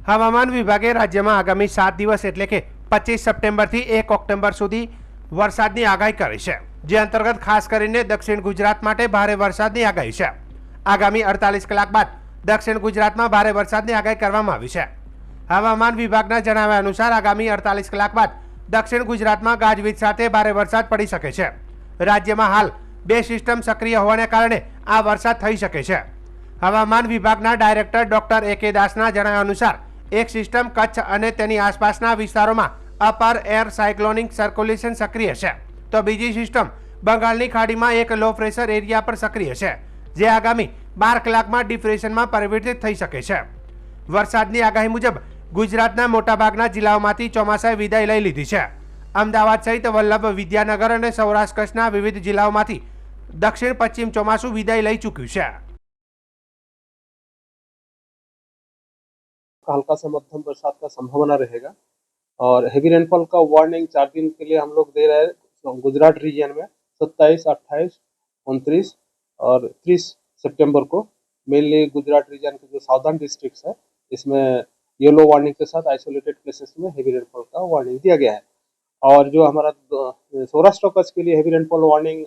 હવામાન વિભાગે રાજ્યમાં આગામી 7 દિવસ એટલે કે 25 સપ્ટેમ્બરથી 1 ઓક્ટોબર સુધી વરસાદની આગાહી કરી છે, જે અંતર્ગત ખાસ કરીને દક્ષિણ ગુજરાત માટે ભારે વરસાદની આગાહી છે. આગામી 48 કલાક બાદ દક્ષિણ ગુજરાતમાં ભારે વરસાદની આગાહી કરવામાં આવી છે. હવામાન વિભાગના જણાવ્યા અનુસાર આગામી 48 કલાક બાદ દક્ષિણ ગુજરાતમાં ગાજવીજ સાથે ભારે વરસાદ પડી શકે છે. રાજ્યમાં હાલ 2 સિસ્ટમ સક્રિય હોવાને કારણે આ વરસાદ થઈ શકે છે. હવામાન વિભાગના ડાયરેક્ટર ડોક્ટર AK દાસના જણાવ્યા અનુસાર એક સિસ્ટમ કચ્છ અને તેની આસપાસના વિસ્તારોમાં અપર એર સાયક્લોનિક સર્ક્યુલેશન સક્રિય છે, તો બીજી સિસ્ટમ બંગાળની ખાડીમાં એક લો પ્રેશર એરિયા પર સક્રિય છે, જે આગામી 12 કલાકમાં ડિપ્રેશનમાં પરિવર્તિત થઈ શકે છે. વરસાદની આગાહી મુજબ ગુજરાતના મોટાભાગના જિલ્લાઓમાંથી ચોમાસાએ વિદાય લઈ લીધી છે. અમદાવાદ સહિત વલ્લભ વિદ્યાનગર અને સૌરાષ્ટ્ર કચ્છના વિવિધ જિલ્લાઓમાંથી દક્ષિણ પશ્ચિમ ચોમાસું વિદાય લઈ ચૂક્યું છે. हल्का से मध्यम बरसात का संभावना रहेगा और हेवी रेनफॉल का वार्निंग 4 दिन के लिए हम लोग दे रहे हैं गुजरात रीजन में 27, 28, 29 और 30 सितंबर को. मेनली गुजरात रीजन के जो साउदर्न डिस्ट्रिक्ट्स है इसमें येलो वार्निंग के साथ आइसोलेटेड प्लेसेस में हेवी रेनफॉल का वार्निंग दिया गया है. और जो हमारा सौराष्ट्र कच्छ के लिए हेवी रेनफॉल वार्निंग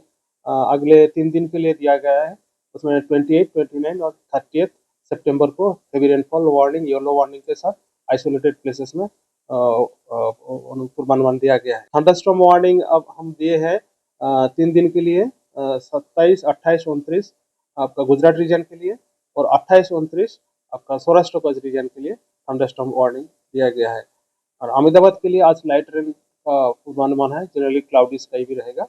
अगले 3 दिन के लिए दिया गया है, उसमें 28, 29 और 30 सितंबर को heavy rainfall warning yellow warning के साथ आइसोलेटेड प्लेसेस में पूर्वानुमान दिया गया है. थंडरस्टॉर्म वार्निंग अब हम दिए हैं 3 दिन के लिए 27, 28, 29 आपका गुजरात रीजन के लिए और 28, 29 आपका सौराष्ट्र कच्छ रीजन के लिए थंडरस्टॉर्म वार्निंग दिया गया है. और अहमदाबाद के लिए आज लाइट रेन का पूर्वानुमान है, जनरली क्लाउडी स्काई भी रहेगा.